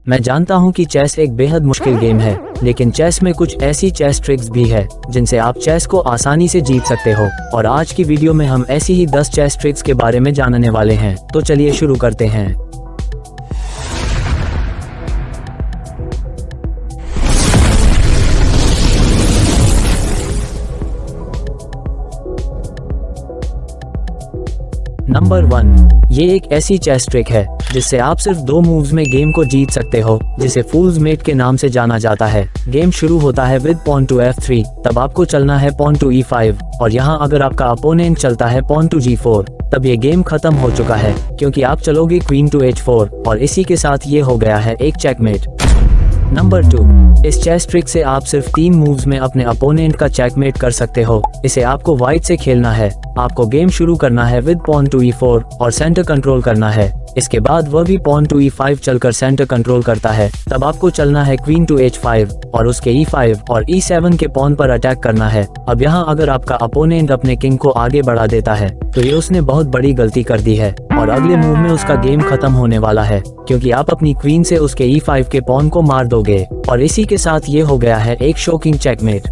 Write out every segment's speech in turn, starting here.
मैं जानता हूं कि चेस एक बेहद मुश्किल गेम है, लेकिन चेस में कुछ ऐसी चेस ट्रिक्स भी है जिनसे आप चेस को आसानी से जीत सकते हो। और आज की वीडियो में हम ऐसी ही 10 चेस ट्रिक्स के बारे में जानने वाले हैं। तो चलिए शुरू करते हैं। नंबर 1, ये एक ऐसी चेस ट्रिक है जिससे आप सिर्फ 2 मूव्स में गेम को जीत सकते हो, जिसे फूल्स मेट के नाम से जाना जाता है। गेम शुरू होता है विद पॉन टू F3, तब आपको चलना है पॉन टू E5, और यहाँ अगर आपका अपोनेंट चलता है पॉन टू G4, तब ये गेम खत्म हो चुका है, क्योंकि आप चलोगे क्वीन टू H4, और इसी के साथ ये हो गया है एक चेकमेट। नंबर 2, इस चेस ट्रिक से आप सिर्फ 3 मूव्स में अपने अपोनेंट का चेकमेट कर सकते हो। इसे आपको व्हाइट से खेलना है। आपको गेम शुरू करना है विद पॉन टू E4 और सेंटर कंट्रोल करना है। इसके बाद वह भी पॉन टू E5 चलकर सेंटर कंट्रोल करता है, तब आपको चलना है क्वीन टू H5 और उसके E5 और E7 के पॉन पर अटैक करना है। अब यहाँ अगर आपका अपोनेंट अपने किंग को आगे बढ़ा देता है, तो ये उसने बहुत बड़ी गलती कर दी है, और अगले मूव में उसका गेम खत्म होने वाला है, क्योंकि आप अपनी क्वीन से उसके E5 के पॉन को मार दोगे, और इसी के साथ ये हो गया है एक शॉकिंग चेकमेट।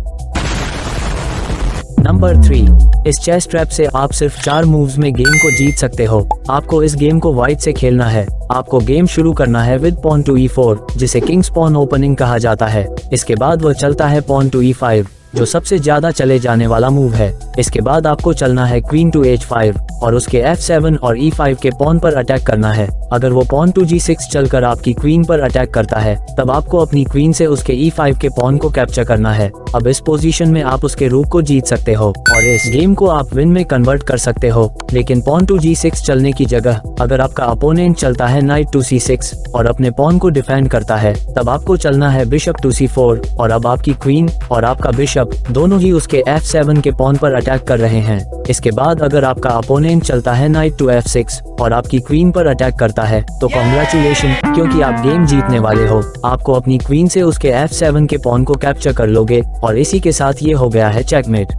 नंबर 3, इस चेस ट्रैप से आप सिर्फ 4 मूव्स में गेम को जीत सकते हो। आपको इस गेम को व्हाइट से खेलना है। आपको गेम शुरू करना है विद पॉन टू E4, जिसे किंग्स पॉन ओपनिंग कहा जाता है। इसके बाद वह चलता है पॉन टू E5, जो सबसे ज्यादा चले जाने वाला मूव है। इसके बाद आपको चलना है क्वीन टू H5 और उसके F7 और E5 के पॉन पर अटैक करना है। अगर वो पॉन टू G6 चलकर आपकी क्वीन पर अटैक करता है, तब आपको अपनी क्वीन से उसके E5 के पॉन को कैप्चर करना है। अब इस पोजीशन में आप उसके रूक को जीत सकते हो, और इस गेम को आप विन में कन्वर्ट कर सकते हो। लेकिन पॉन टू G6 चलने की जगह अगर आपका अपोनेंट चलता है नाइट टू C6 और अपने पॉन को डिफेंड करता है, तब आपको चलना है बिशप टू C4, और अब आपकी क्वीन और आपका बिशप दोनों ही उसके F7 के पॉन पर अटैक कर रहे हैं। इसके बाद अगर आपका अपोनेंट चलता है नाइट टू F6 और आपकी क्वीन पर अटैक करता है, तो कांग्रेचुलेशन, क्योंकि आप गेम जीतने वाले हो। आपको अपनी क्वीन से उसके F7 के पॉन को कैप्चर कर लोगे, और इसी के साथ ये हो गया है चेकमेट।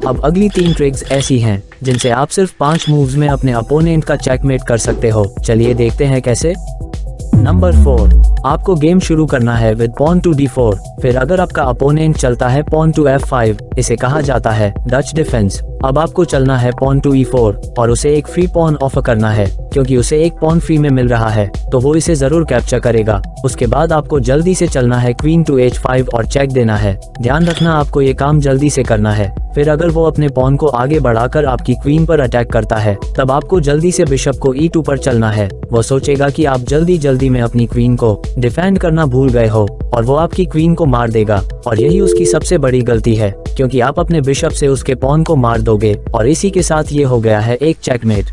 अब अगली 3 ट्रिक्स ऐसी हैं जिनसे आप सिर्फ 5 मूव्स में अपने अपोनेंट का चेकमेट कर सकते हो। चलिए देखते हैं कैसे। नंबर 4, आपको गेम शुरू करना है विद पॉन टू D4। फिर अगर आपका अपोनेंट चलता है पॉन टू F5, इसे कहा जाता है डच डिफेंस। अब आपको चलना है पॉन टू E4 और उसे एक फ्री पॉन ऑफर करना है, क्योंकि उसे एक पॉन फ्री में मिल रहा है, तो वो इसे जरूर कैप्चर करेगा। उसके बाद आपको जल्दी से चलना है क्वीन टू H5 और चेक देना है। ध्यान रखना, आपको ये काम जल्दी से करना है। फिर अगर वो अपने पॉन को आगे बढ़ाकर आपकी क्वीन पर अटैक करता है, तब आपको जल्दी से बिशप को E2 पर चलना है। वो सोचेगा कि आप जल्दी में अपनी क्वीन को डिफेंड करना भूल गए हो, और वो आपकी क्वीन को मार देगा, और यही उसकी सबसे बड़ी गलती है, क्योंकि आप अपने बिशप से उसके पॉन को मार दोगे, और इसी के साथ ये हो गया है एक चेकमेट।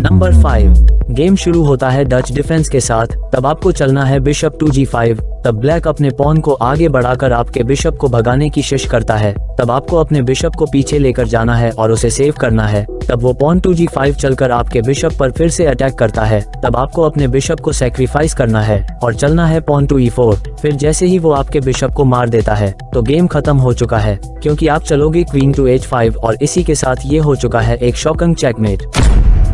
नंबर 5, गेम शुरू होता है डच डिफेंस के साथ। तब आपको चलना है बिशप टू G5। तब ब्लैक अपने पॉन को आगे बढ़ाकर आपके बिशप को भगाने की कोशिश करता है। तब आपको अपने बिशप को पीछे लेकर जाना है और उसे सेव करना है। तब वो पॉन टू G5 चलकर आपके बिशप पर फिर से अटैक करता है। तब आपको अपने बिशप को सैक्रिफाइस करना है और चलना है पॉन टू E4। फिर जैसे ही वो आपके बिशप को मार देता है, तो गेम खत्म हो चुका है, क्योंकि आप चलोगे क्वीन टू H5, और इसी के साथ ये हो चुका है एक शॉकिंग चेकमेट।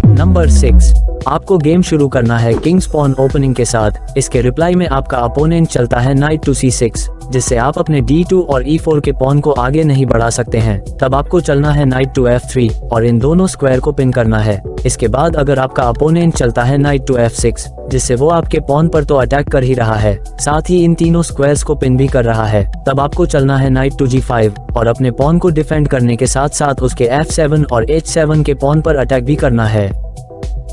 नंबर 6, आपको गेम शुरू करना है किंग्स पॉन ओपनिंग के साथ। इसके रिप्लाई में आपका अपोनेंट चलता है नाइट टू C6, जिससे आप अपने D2 और E4 के पॉन को आगे नहीं बढ़ा सकते हैं। तब आपको चलना है नाइट टू F3 और इन दोनों स्क्वायर को पिन करना है। इसके बाद अगर आपका अपोनेंट चलता है नाइट टू F6, जिससे वो आपके पॉन पर तो अटैक कर ही रहा है, साथ ही इन तीनों स्क्वायर्स को पिन भी कर रहा है, तब आपको चलना है नाइट टू G5 और अपने पॉन को डिफेंड करने के साथ साथ उसके F7 और H7 के पॉन पर अटैक भी करना है।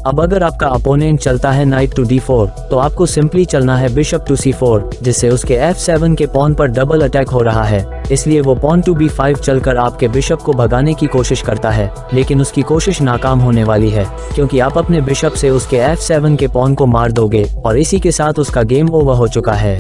अब अगर आपका अपोनेंट चलता है नाइट टू D4, तो आपको सिंपली चलना है बिशप टू C4, जिससे उसके F7 के पॉन पर डबल अटैक हो रहा है। इसलिए वो पॉन टू B5 चलकर आपके बिशप को भगाने की कोशिश करता है, लेकिन उसकी कोशिश नाकाम होने वाली है, क्योंकि आप अपने बिशप से उसके F7 के पॉन को मार दोगे, और इसी के साथ उसका गेम ओवर हो चुका है।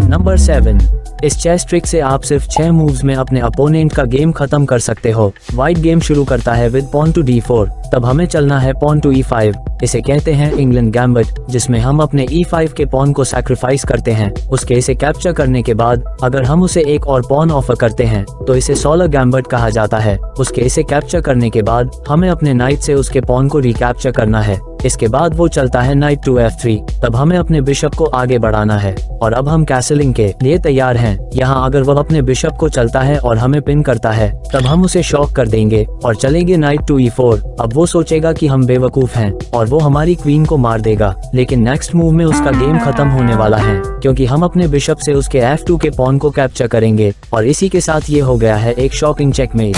नंबर 7, इस चेस ट्रिक से आप सिर्फ 6 मूव्स में अपने अपोनेंट का गेम खत्म कर सकते हो। व्हाइट गेम शुरू करता है विद पॉन टू D4। तब हमें चलना है पॉन टू E5। इसे कहते हैं इंग्लैंड गैम्बिट, जिसमें हम अपने E5 के पॉन को सैक्रिफाइस करते हैं। उसके इसे कैप्चर करने के बाद अगर हम उसे एक और पॉन ऑफर करते हैं, तो इसे सोलर गैम्बिट कहा जाता है। उसके इसे कैप्चर करने के बाद हमें अपने नाइट से उसके पॉन को रिकैप्चर करना है। इसके बाद वो चलता है नाइट टू F3। तब हमें अपने बिशप को आगे बढ़ाना है और अब हम कैसलिंग के लिए तैयार हैं। यहाँ अगर वह अपने बिशप को चलता है और हमें पिन करता है तब हम उसे शॉक कर देंगे और चलेंगे नाइट टू E4। अब वो सोचेगा कि हम बेवकूफ हैं और वो हमारी क्वीन को मार देगा, लेकिन नेक्स्ट मूव में उसका गेम खत्म होने वाला है क्योंकि हम अपने बिशप से उसके F2 के पॉन को कैप्चर करेंगे और इसी के साथ ये हो गया है एक शॉकिंग चेकमेट।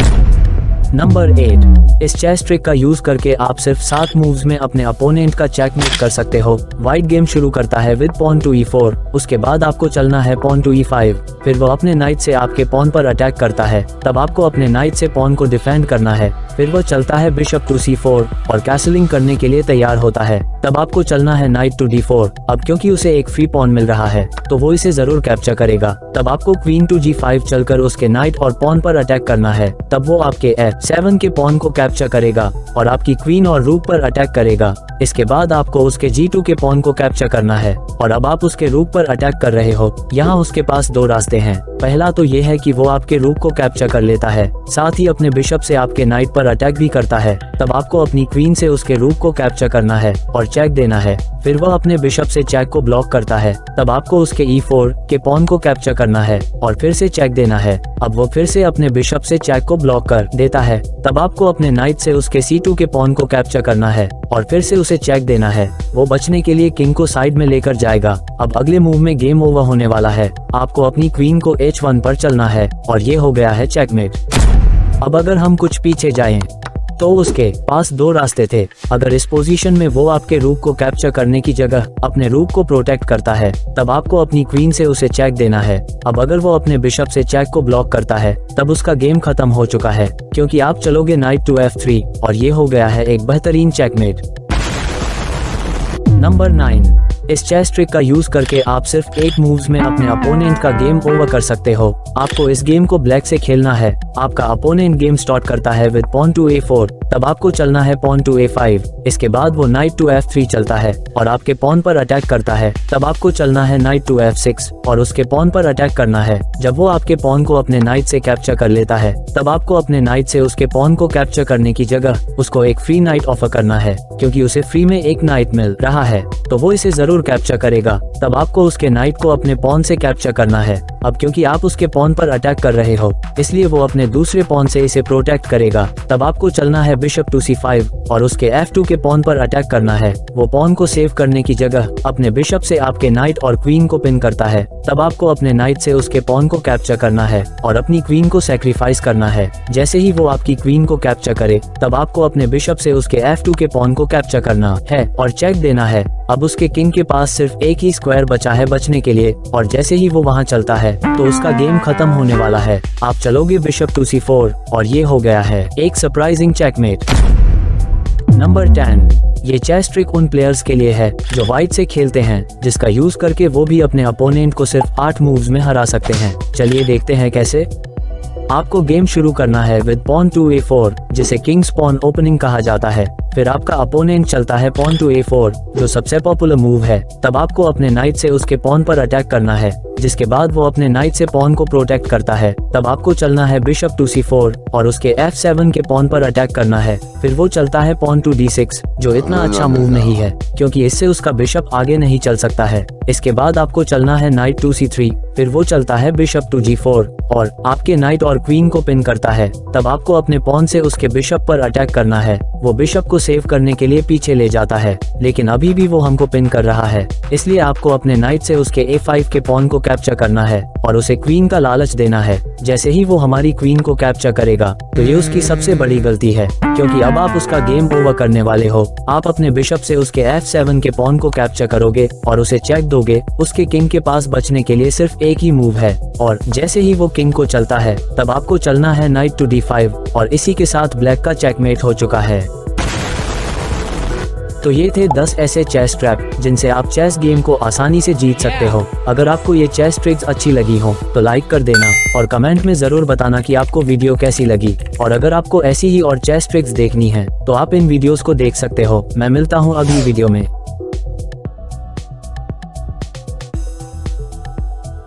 नंबर 8। इस चेस ट्रिक का यूज करके आप सिर्फ 7 मूव्स में अपने अपोनेंट का चेकमेट कर सकते हो। व्हाइट गेम शुरू करता है विद पॉन टू E4, उसके बाद आपको चलना है पॉन टू E5, फिर वो अपने नाइट से आपके पॉन पर अटैक करता है, तब आपको अपने नाइट से पॉन को डिफेंड करना है, फिर वो चलता है बिशप टू C4 और कैसलिंग करने के लिए तैयार होता है, तब आपको चलना है नाइट टू D4। अब क्योंकि उसे एक फ्री पॉन मिल रहा है तो वो इसे जरूर कैप्चर करेगा, तब आपको क्वीन टू G5 चलकर उसके नाइट और पॉन पर अटैक करना है, तब वो आपके F7 के पॉन को कैप्चर करेगा और आपकी क्वीन और रूक पर अटैक करेगा। इसके बाद आपको उसके G2 के पॉन को कैप्चर करना है और अब आप उसके रूक पर अटैक कर रहे हो। यहाँ उसके पास 2 रास्ते हैं। पहला तो ये है कि वो आपके रूक को कैप्चर कर लेता है, साथ ही अपने बिशप से आपके नाइट पर अटैक भी करता है, तब आपको अपनी क्वीन से उसके रूक को कैप्चर करना है और चेक देना है। फिर वह अपने बिशप से चेक को ब्लॉक करता है, तब आपको उसके E4 के पॉन को कैप्चर करना है और फिर से चेक देना है। अब वो फिर से अपने बिशप से चेक को ब्लॉक कर देता है, तब आपको अपने नाइट से उसके C2 के पॉन को कैप्चर करना है और फिर से उसे चेक देना है। वो बचने के लिए किंग को साइड में लेकर जाएगा। अब अगले मूव में गेम ओवर होने वाला है। आपको अपनी क्वीन को H1 पर चलना है और ये हो गया है चेकमेट। अब अगर हम कुछ पीछे जाएं तो उसके पास 2 रास्ते थे। अगर इस पोजीशन में वो आपके रूक को कैप्चर करने की जगह अपने रूक को प्रोटेक्ट करता है, तब आपको अपनी क्वीन से उसे चेक देना है। अब अगर वो अपने बिशप से चेक को ब्लॉक करता है तब उसका गेम खत्म हो चुका है क्योंकि आप चलोगे नाइट टू F3 और ये हो गया है एक बेहतरीन चेकमेट। नंबर 9। इस चेस ट्रिक का यूज करके आप सिर्फ 8 मूव्स में अपने अपोनेंट का गेम ओवर कर सकते हो। आपको इस गेम को ब्लैक से खेलना है। आपका अपोनेंट गेम स्टार्ट करता है विद पॉन टू A4, तब आपको चलना है पॉन टू A5। इसके बाद वो नाइट टू F3 चलता है और आपके पॉन पर अटैक करता है, तब आपको चलना है नाइट टू F6 और उसके पॉन पर अटैक करना है। जब वो आपके पॉन को अपने नाइट से कैप्चर कर लेता है तब आपको अपने नाइट से उसके पॉन को कैप्चर करने की जगह उसको एक फ्री नाइट ऑफर करना है, क्योंकि उसे फ्री में एक नाइट मिल रहा है तो वो इसे जरूर कैप्चर करेगा। तब आपको उसके नाइट को अपने पॉन से कैप्चर करना है। अब क्योंकि आप उसके पॉन पर अटैक कर रहे हो इसलिए वो अपने दूसरे पॉन से इसे प्रोटेक्ट करेगा। तब आपको चलना है बिशप टू C5 और उसके F2 के पॉन पर अटैक करना है। वो पॉन को सेव करने की जगह अपने बिशप से आपके नाइट और क्वीन को पिन करता है, तब आपको अपने नाइट से उसके पॉन को कैप्चर करना है और अपनी क्वीन को सैक्रिफाइस करना है। जैसे ही वो आपकी क्वीन को कैप्चर करे तब आपको अपने बिशप से उसके F2 के पॉन को कैप्चर करना है और चेक देना है। अब उसके किंग के पास सिर्फ एक ही स्क्वायर बचा है बचने के लिए और जैसे ही वो वहां चलता है तो उसका गेम खत्म होने वाला है। आप चलोगे बिशप टू C4 और ये हो गया है एक सरप्राइजिंग चेकमेट। नंबर 10। ये चेस ट्रिक उन प्लेयर्स के लिए है जो व्हाइट से खेलते हैं, जिसका यूज करके वो भी अपने अपोनेंट को सिर्फ 8 मूव्स में हरा सकते हैं। चलिए देखते हैं कैसे। आपको गेम शुरू करना है विद पॉन टू A4, जिसे किंग्स पॉन ओपनिंग कहा जाता है। फिर आपका अपोनेंट चलता है पॉन टू A4, जो सबसे पॉपुलर मूव है। तब आपको अपने नाइट से उसके पॉन पर अटैक करना है, जिसके बाद वो अपने नाइट से पॉन को प्रोटेक्ट करता है। तब आपको चलना है बिशप टू C4 और उसके F7 के पॉन पर अटैक करना है। फिर वो चलता है पॉन टू D6, जो इतना अच्छा मूव नहीं है क्योंकि इससे उसका बिशप आगे नहीं चल सकता है। इसके बाद आपको चलना है नाइट टू C3, फिर वो चलता है बिशप टू G4 और आपके नाइट और क्वीन को पिन करता है। तब आपको अपने पॉन से उसके बिशप पर अटैक करना है। वो बिशप को सेव करने के लिए पीछे ले जाता है, लेकिन अभी भी वो हमको पिन कर रहा है, इसलिए आपको अपने नाइट से उसके A5 के पॉन को कैप्चर करना है और उसे क्वीन का लालच देना है। जैसे ही वो हमारी क्वीन को कैप्चर करेगा तो ये उसकी सबसे बड़ी गलती है, क्योंकि अब आप उसका गेम ओवर करने वाले हो। आप अपने बिशप से उसके F7 के पॉन को कैप्चर करोगे और उसे चेक दोगे। उसके किंग के पास बचने के लिए सिर्फ एक ही मूव है और जैसे ही वो किंग को चलता है तब आपको चलना है नाइट टू D5 और इसी के साथ ब्लैक का चेकमेट हो चुका है। तो ये थे 10 ऐसे चेस ट्रैप जिनसे आप चेस गेम को आसानी से जीत सकते हो। अगर आपको ये चेस ट्रिक्स अच्छी लगी हो तो लाइक कर देना और कमेंट में जरूर बताना कि आपको वीडियो कैसी लगी। और अगर आपको ऐसी ही और चेस ट्रिक्स देखनी है तो आप इन वीडियोस को देख सकते हो। मैं मिलता हूँ अगली वीडियो में।